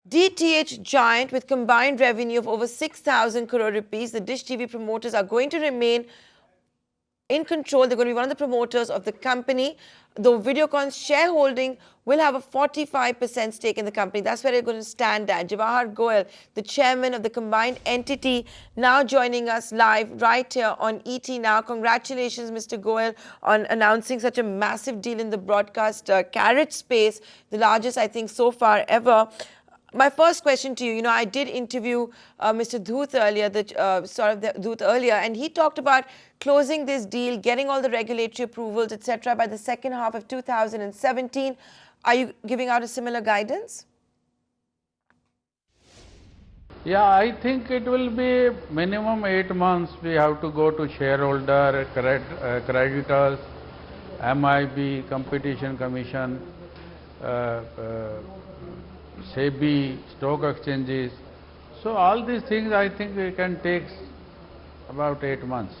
DTH giant with combined revenue of over 6,000 crore rupees, the Dish TV promoters are going to remain in control. They're going to be one of the promoters of the company. Though Videocon's shareholding will have a 45% stake in the company. That's where they're going to stand at. Jawahar Goel, the chairman of the combined entity, now joining us live right here on ET Now. Congratulations, Mr. Goel, on announcing such a massive deal in the broadcast carriage space, the largest, I think, so far ever. My first question to you, I did interview Mr. Dhoot earlier, Dhoot earlier, and he talked about closing this deal, getting all the regulatory approvals, etc., by the second half of 2017. Are you giving out a similar guidance? Yeah, I think it will be minimum 8 months. We have to go to shareholder, creditors, MIB, Competition Commission, SEBI, stock exchanges. So all these things I think we can take about 8 months.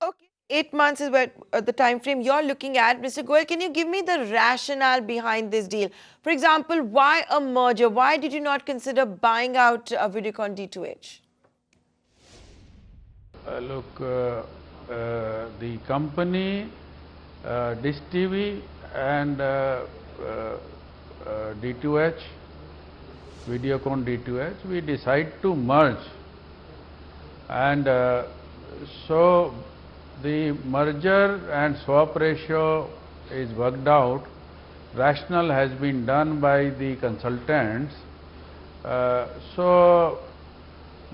Okay, 8 months is where the time frame you're looking at. Mr. Goel, can you give me the rationale behind this deal? For example, why a merger? Why did you not consider buying out Videocon D2H? Look, the company, Dish TV and D2H, Videocon D2H, we decide to merge, and so the merger and swap ratio is worked out. Rationale has been done by the consultants. So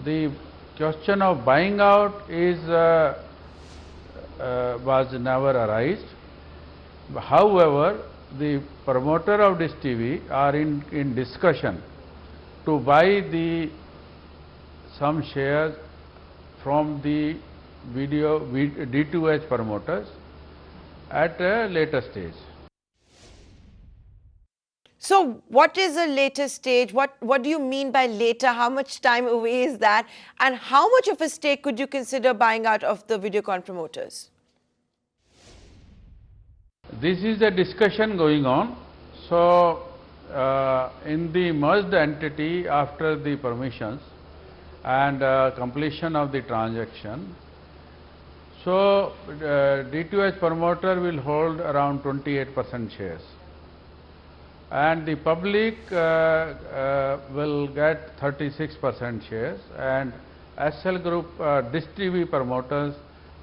the question of buying out was never arised. However, the promoter of Dish TV are in discussion to buy some shares from the D2H promoters at a later stage. So what is a later stage? What do you mean by later? How much time away is that? And how much of a stake could you consider buying out of the Videocon promoters? This is a discussion going on. So in the merged entity, after the permissions and completion of the transaction, so D2H promoter will hold around 28% shares, and the public will get 36% shares, and SL Group Dish TV promoters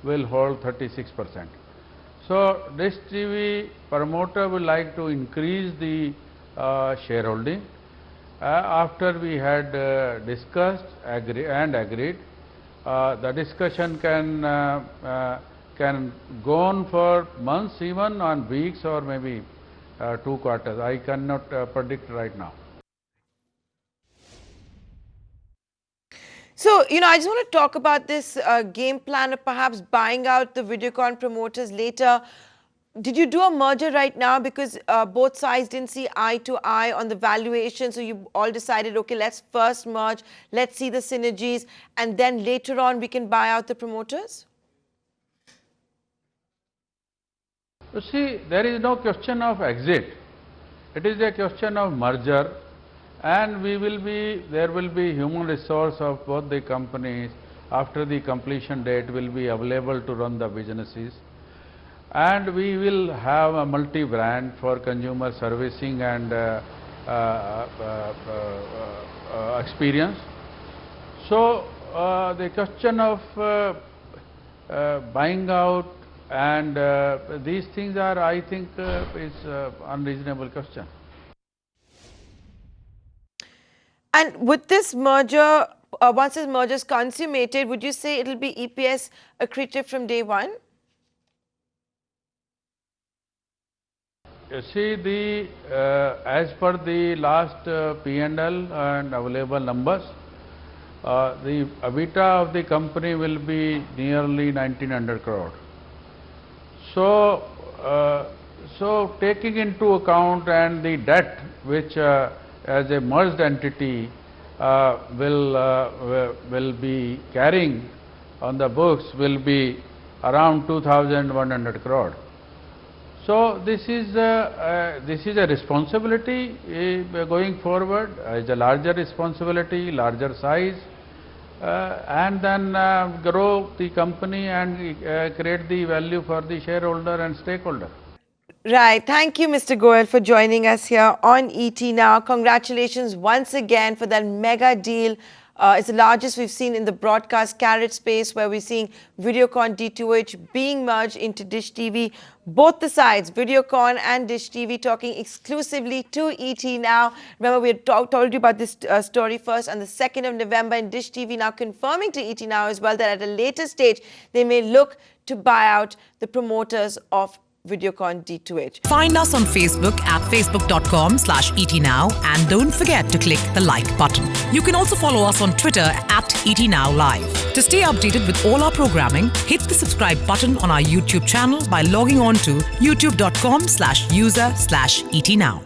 will hold 36%. So Dish TV promoter will like to increase the shareholding. After we had discussed and agreed, the discussion can go on for months, even on weeks, or maybe 2 quarters. I cannot predict right now. So, I just want to talk about this game plan of perhaps buying out the Videocon promoters later. Did you do a merger right now because both sides didn't see eye to eye on the valuation? So you all decided, okay, let's first merge, let's see the synergies, and then later on we can buy out the promoters? You see, there is no question of exit. It is a question of merger, and there will be human resource of both the companies after the completion date will be available to run the businesses, and we will have a multi-brand for consumer servicing and experience. So the question of buying out and these things are, I think, is unreasonable question. And with this merger, once this merger is consummated, would you say it will be EPS accretive from day one? You see, as per the last P&L and available numbers, the EBITDA of the company will be nearly 1900 crore. So, taking into account and the debt which as a merged entity will be carrying on the books will be around 2100 crore. So this is a responsibility going forward. It's a larger responsibility, larger size, and then grow the company and create the value for the shareholder and stakeholder. Right. Thank you, Mr. Goel, for joining us here on ET Now. Congratulations once again for that mega deal. It's the largest we've seen in the broadcast carrot space, where we're seeing Videocon D2H being merged into Dish TV. Both the sides, Videocon and Dish TV, talking exclusively to ET Now. Remember, we had told you about this story first on the 2nd of November, and Dish TV now confirming to ET Now as well that at a later stage, they may look to buy out the promoters of Videocon D2H. Find us on Facebook at facebook.com/etnow and don't forget to click the like button. You can also follow us on Twitter at ETNowLive. To stay updated with all our programming, hit the subscribe button on our YouTube channel by logging on to youtube.com/user/etnow.